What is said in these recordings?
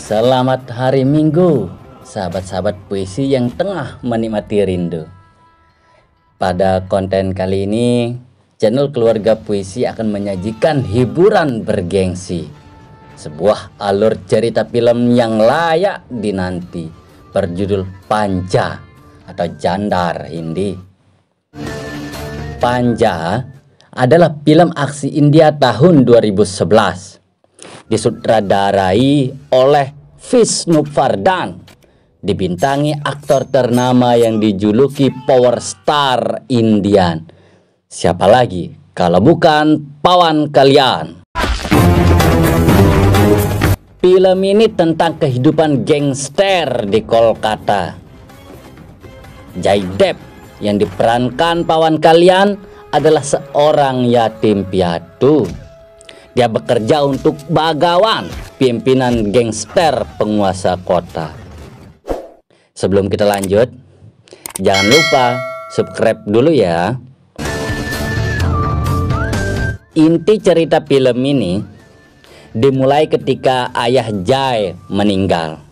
Selamat hari Minggu, sahabat-sahabat puisi yang tengah menikmati rindu. Pada konten kali ini, channel Keluarga Puisi akan menyajikan hiburan bergengsi, sebuah alur cerita film yang layak dinanti, berjudul Panja atau Jandar Hindi. Panja adalah film aksi India tahun 2011, disutradarai oleh Visnuvardhan, dibintangi aktor ternama yang dijuluki Power Star Indian. Siapa lagi kalau bukan Pawan Kalyan. Film ini tentang kehidupan gangster di Kolkata. Jaydev yang diperankan Pawan Kalyan adalah seorang yatim piatu. Dia bekerja untuk Bhagawan, pimpinan gangster penguasa kota. Sebelum kita lanjut, jangan lupa subscribe dulu ya. Inti cerita film ini dimulai ketika ayah Jay meninggal.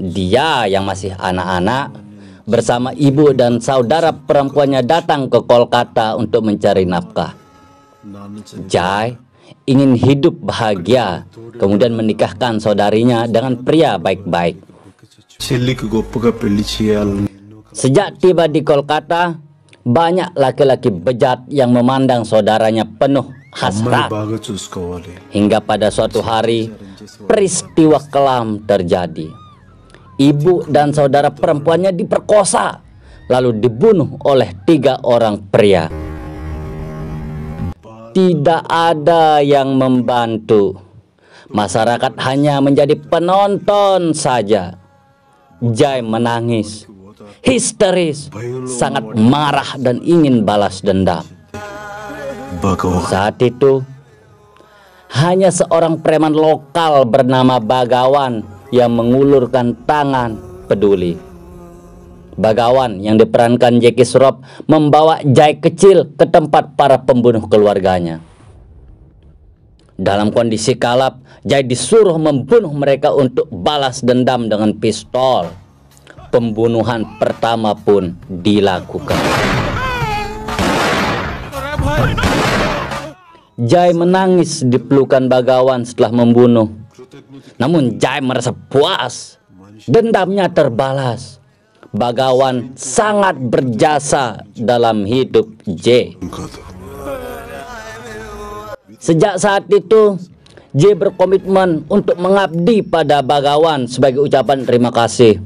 Dia yang masih anak-anak bersama ibu dan saudara perempuannya datang ke Kolkata untuk mencari nafkah. Jay ingin hidup bahagia, kemudian menikahkan saudarinya dengan pria baik-baik. Sejak tiba di Kolkata, banyak laki-laki bejat yang memandang saudaranya penuh hasrat. Hingga pada suatu hari, peristiwa kelam terjadi. Ibu dan saudara perempuannya diperkosa, lalu dibunuh oleh 3 orang pria. Tidak ada yang membantu. Masyarakat hanya menjadi penonton saja. Jay menangis, histeris, sangat marah dan ingin balas dendam. Saat itu, hanya seorang preman lokal bernama Bhagawan yang mengulurkan tangan peduli. Bhagawan yang diperankan Jackie Shroff membawa Jay kecil ke tempat para pembunuh keluarganya. Dalam kondisi kalap, Jay disuruh membunuh mereka untuk balas dendam dengan pistol. Pembunuhan pertama pun dilakukan. Jay menangis di pelukan Bhagawan setelah membunuh. Namun Jay merasa puas, dendamnya terbalas. Bhagawan sangat berjasa dalam hidup Jay. Sejak saat itu, Jay berkomitmen untuk mengabdi pada Bhagawan sebagai ucapan terima kasih.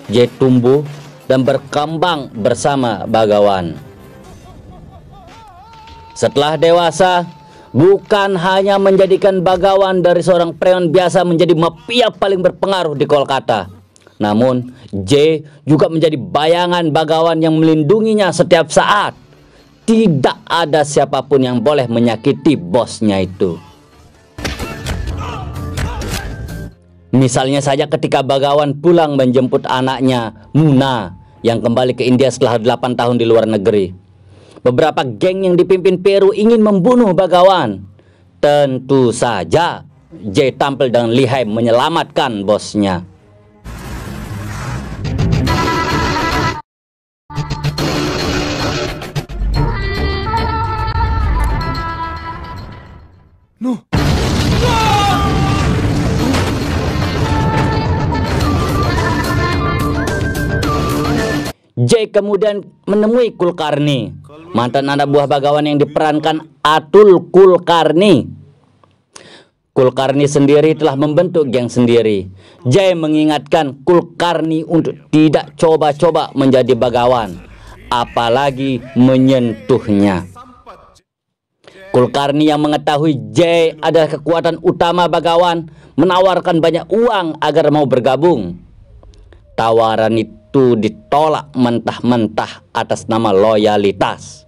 Jay tumbuh dan berkembang bersama Bhagawan. Setelah dewasa, bukan hanya menjadikan Bhagawan dari seorang preman biasa menjadi mafia paling berpengaruh di Kolkata, namun Jay juga menjadi bayangan Bhagawan yang melindunginya setiap saat. Tidak ada siapapun yang boleh menyakiti bosnya itu. Misalnya saja ketika Bhagawan pulang menjemput anaknya Muna yang kembali ke India setelah 8 tahun di luar negeri. Beberapa geng yang dipimpin Peru ingin membunuh Bhagawan. Tentu saja Jay tampil dengan lihai menyelamatkan bosnya. Jay kemudian menemui Kulkarni, mantan anak buah Bhagawan yang diperankan Atul Kulkarni. Kulkarni sendiri telah membentuk geng sendiri. Jay mengingatkan Kulkarni untuk tidak coba-coba menjadi Bhagawan, apalagi menyentuhnya. Kulkarni yang mengetahui Jay adalah kekuatan utama Bhagawan menawarkan banyak uang agar mau bergabung. Tawaran itu ditolak mentah-mentah atas nama loyalitas.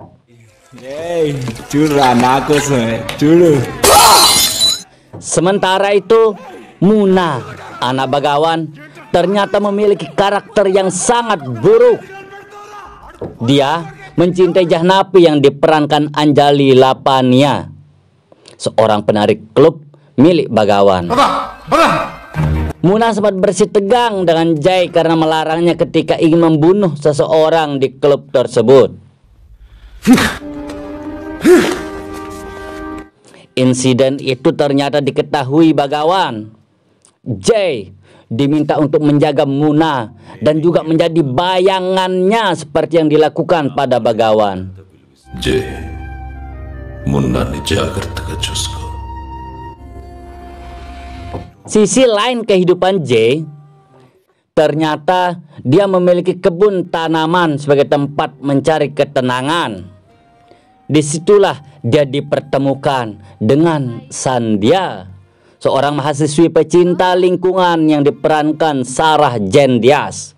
Sementara itu, Muna, anak Bhagawan, ternyata memiliki karakter yang sangat buruk. Dia mencintai Jahnavi yang diperankan Anjali Lapania, seorang penari klub milik Bhagawan. Muna sempat bersitegang dengan Jay karena melarangnya ketika ingin membunuh seseorang di klub tersebut. Insiden itu ternyata diketahui Bagawan. Jay diminta untuk menjaga Muna dan juga menjadi bayangannya seperti yang dilakukan pada Bagawan. Jay, Muna ni Jakarta చూసుకో. Sisi lain kehidupan Jay, ternyata dia memiliki kebun tanaman sebagai tempat mencari ketenangan. Disitulah dia dipertemukan dengan Sandia, seorang mahasiswi pecinta lingkungan yang diperankan Sarah Jane Diaz.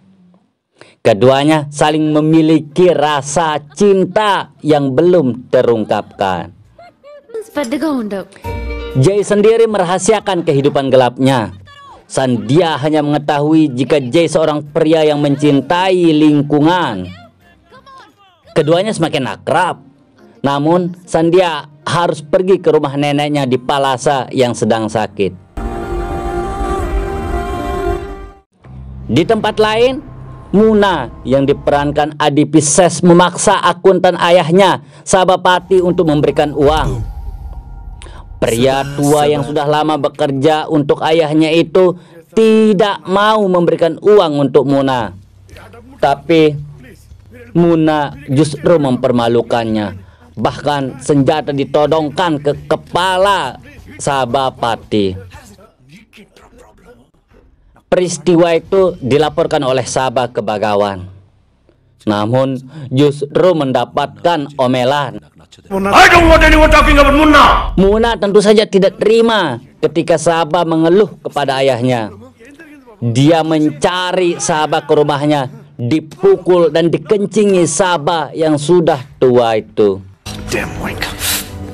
Keduanya saling memiliki rasa cinta yang belum terungkapkan. Jay sendiri merahasiakan kehidupan gelapnya. Sandia hanya mengetahui jika Jay seorang pria yang mencintai lingkungan. Keduanya semakin akrab. Namun Sandia harus pergi ke rumah neneknya di Palasa yang sedang sakit. Di tempat lain, Muna yang diperankan Adi Pisces memaksa akuntan ayahnya, Sabapati, untuk memberikan uang. Pria tua yang sudah lama bekerja untuk ayahnya itu tidak mau memberikan uang untuk Muna. Tapi Muna justru mempermalukannya. Bahkan senjata ditodongkan ke kepala Sabapati. Peristiwa itu dilaporkan oleh Sabah ke Bagawan. Namun justru mendapatkan omelan. I don't want anyone talking about Munna. Muna tentu saja tidak terima ketika Sabah mengeluh kepada ayahnya. Dia mencari Sabah ke rumahnya, dipukul dan dikencingi Sabah yang sudah tua itu. Damn wank.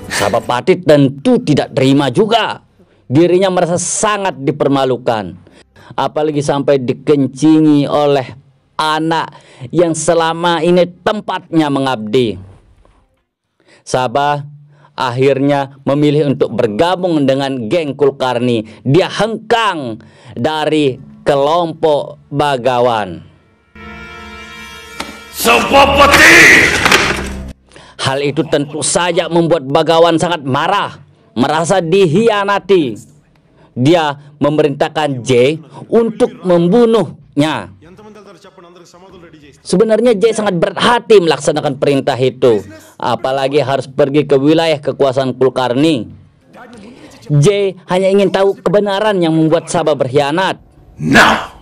Sabapati tentu tidak terima juga. Dirinya merasa sangat dipermalukan. Apalagi sampai dikencingi oleh anak yang selama ini tempatnya mengabdi. Sabah akhirnya memilih untuk bergabung dengan geng Kulkarni. Dia hengkang dari kelompok Bagawan. Sabapati! Hal itu tentu saja membuat Bagawan sangat marah, merasa dihianati. Dia memerintahkan Jay untuk membunuhnya. Sebenarnya Jay sangat berat hati melaksanakan perintah itu, apalagi harus pergi ke wilayah kekuasaan Kulkarni. Jay hanya ingin tahu kebenaran yang membuat Sabah berkhianat. Now,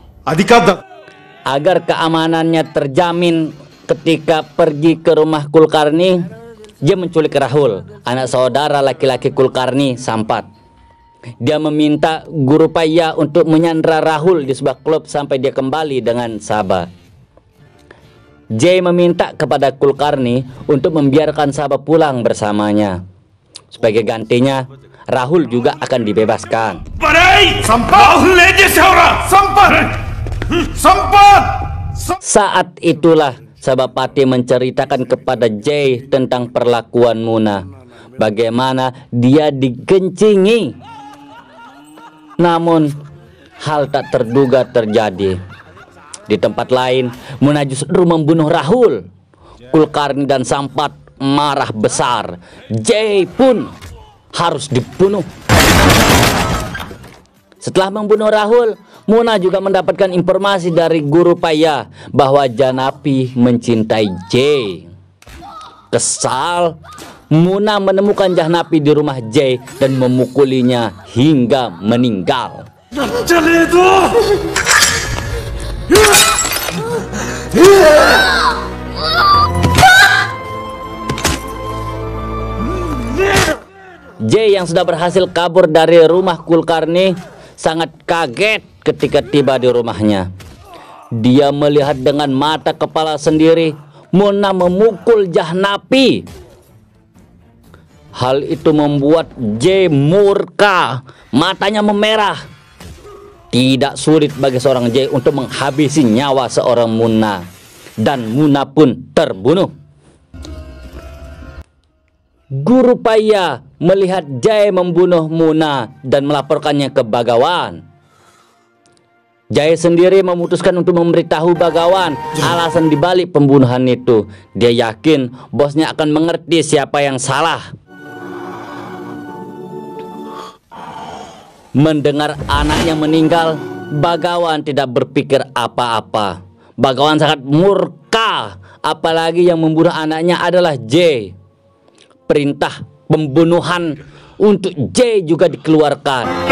Agar keamanannya terjamin ketika pergi ke rumah Kulkarni, dia menculik Rahul, anak saudara laki-laki Kulkarni, Sampat. Dia meminta Guru Paya untuk menyandra Rahul di sebuah klub sampai dia kembali dengan Sabah. Jay meminta kepada Kulkarni untuk membiarkan Sabah pulang bersamanya. Sebagai gantinya, Rahul juga akan dibebaskan. Saat itulah Sabapati menceritakan kepada Jay tentang perlakuan Muna, bagaimana dia digencingi. Namun hal tak terduga terjadi. Di tempat lain, Muna justru membunuh Rahul. Kulkarni dan Sampat marah besar. Jay pun harus dibunuh. Setelah membunuh Rahul, Muna juga mendapatkan informasi dari Guru Paya bahwa Janapi mencintai Jay. Kesal, Muna menemukan Jahnapi di rumah Jay dan memukulinya hingga meninggal. Jay yang sudah berhasil kabur dari rumah Kulkarni sangat kaget ketika tiba di rumahnya. Dia melihat dengan mata kepala sendiri Muna memukul Jahnapi. Hal itu membuat Jay murka, matanya memerah. Tidak sulit bagi seorang Jay untuk menghabisi nyawa seorang Muna, dan Muna pun terbunuh. Guru Paya melihat Jay membunuh Muna dan melaporkannya ke Bagawan. Jai sendiri memutuskan untuk memberitahu Bagawan alasan dibalik pembunuhan itu. Dia yakin bosnya akan mengerti siapa yang salah. Mendengar anaknya meninggal, Bagawan tidak berpikir apa-apa. Bagawan sangat murka, apalagi yang membunuh anaknya adalah J. Perintah pembunuhan untuk J juga dikeluarkan.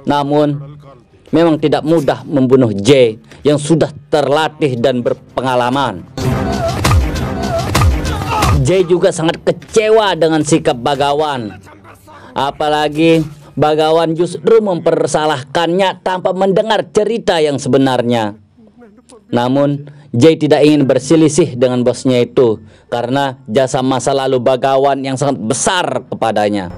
Namun, memang tidak mudah membunuh J yang sudah terlatih dan berpengalaman. J juga sangat kecewa dengan sikap Bagawan. Apalagi Bagawan justru mempersalahkannya tanpa mendengar cerita yang sebenarnya. Namun, J tidak ingin berselisih dengan bosnya itu karena jasa masa lalu Bagawan yang sangat besar kepadanya.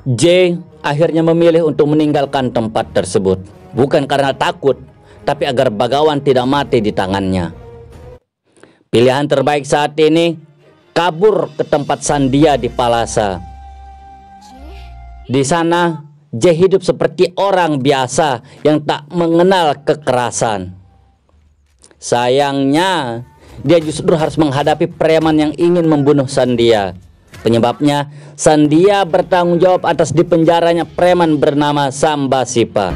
J akhirnya memilih untuk meninggalkan tempat tersebut, bukan karena takut, tapi agar Bagawan tidak mati di tangannya. Pilihan terbaik saat ini kabur ke tempat Sandia di Palasa. Di sana J hidup seperti orang biasa yang tak mengenal kekerasan. Sayangnya, dia justru harus menghadapi preman yang ingin membunuh Sandia. Penyebabnya, Sandia bertanggung jawab atas dipenjaranya preman bernama Sambasipa.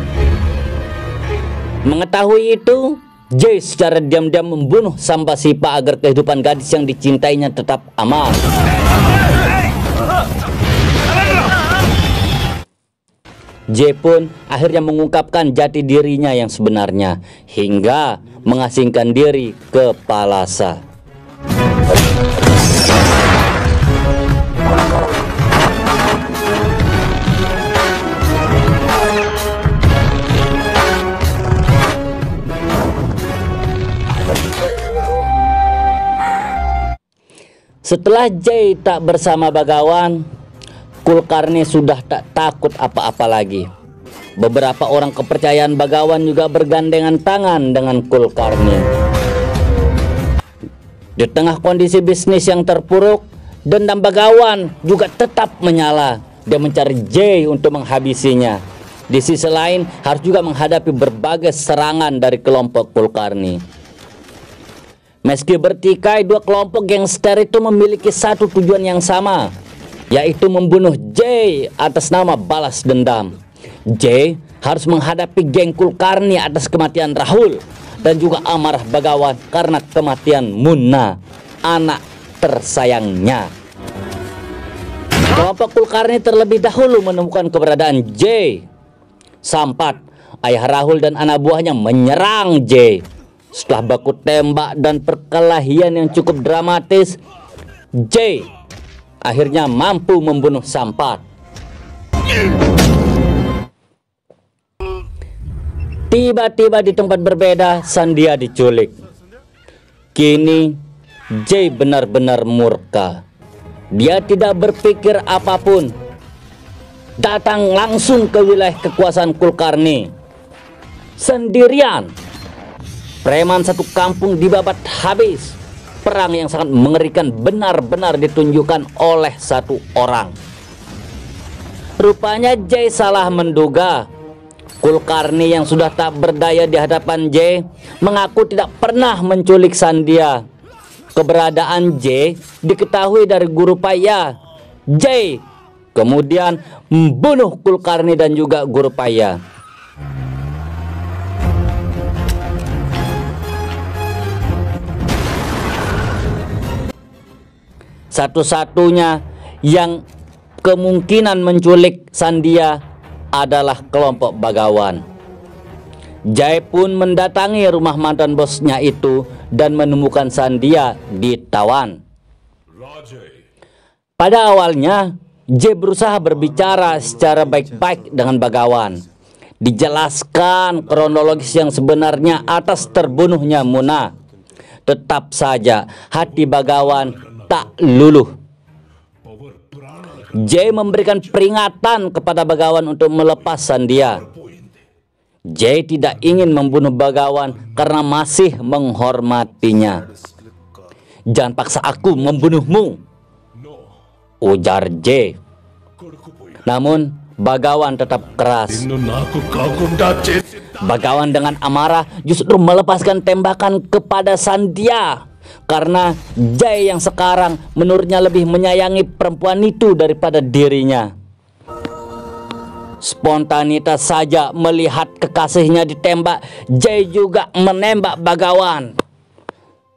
Mengetahui itu, J secara diam-diam membunuh Sambasipa agar kehidupan gadis yang dicintainya tetap aman. J pun akhirnya mengungkapkan jati dirinya yang sebenarnya hingga mengasingkan diri ke Palasa. Setelah J tak bersama Bagawan, Kulkarni sudah tak takut apa-apa lagi. Beberapa orang kepercayaan Bagawan juga bergandengan tangan dengan Kulkarni. Di tengah kondisi bisnis yang terpuruk, dendam Bagawan juga tetap menyala. Dia mencari J untuk menghabisinya. Di sisi lain, harus juga menghadapi berbagai serangan dari kelompok Kulkarni. Meski bertikai, dua kelompok gangster itu memiliki satu tujuan yang sama, yaitu membunuh J atas nama balas dendam. J harus menghadapi geng Kulkarni atas kematian Rahul dan juga amarah Bagawan karena kematian Munna, anak tersayangnya. Kelompok Kulkarni terlebih dahulu menemukan keberadaan J. Sampat, ayah Rahul dan anak buahnya menyerang J. Setelah baku tembak dan perkelahian yang cukup dramatis, J akhirnya mampu membunuh Sampat. Tiba-tiba di tempat berbeda, Sandia diculik. Kini J benar-benar murka. Dia tidak berpikir apapun, datang langsung ke wilayah kekuasaan Kulkarni sendirian. Preman satu kampung dibabat habis. Perang yang sangat mengerikan benar-benar ditunjukkan oleh satu orang. Rupanya J salah menduga. Kulkarni yang sudah tak berdaya di hadapan J mengaku tidak pernah menculik Sandia. Keberadaan J diketahui dari Guru Paya. J kemudian membunuh Kulkarni dan juga Guru Paya. Satu-satunya yang kemungkinan menculik Sandia adalah kelompok Bagawan. Jai pun mendatangi rumah mantan bosnya itu dan menemukan Sandia ditawan. Pada awalnya, J berusaha berbicara secara baik-baik dengan Bagawan. Dijelaskan kronologis yang sebenarnya atas terbunuhnya Munna. Tetap saja hati Bagawan tak luluh. J memberikan peringatan kepada Bagawan untuk melepas Sandia. J tidak ingin membunuh Bagawan karena masih menghormatinya. Jangan paksa aku membunuhmu. ujar J. Namun Bagawan tetap keras. నిన్ను నాకు కాకుండా చేసి Bagawan dengan amarah justru melepaskan tembakan kepada Sandhya karena Jai yang sekarang menurutnya lebih menyayangi perempuan itu daripada dirinya. Spontanitas saja melihat kekasihnya ditembak, Jai juga menembak Bagawan.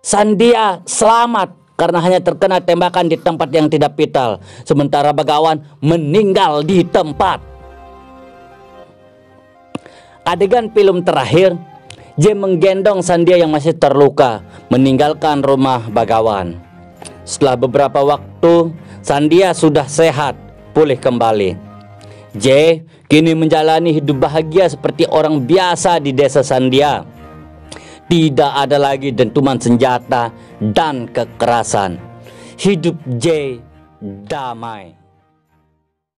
Sandhya selamat karena hanya terkena tembakan di tempat yang tidak vital, sementara Bagawan meninggal di tempat. Adegan film terakhir, J menggendong Sandhya yang masih terluka, meninggalkan rumah Bagawan. Setelah beberapa waktu, Sandhya sudah sehat, pulih kembali. J kini menjalani hidup bahagia seperti orang biasa di desa Sandhya. Tidak ada lagi dentuman senjata dan kekerasan. Hidup J damai.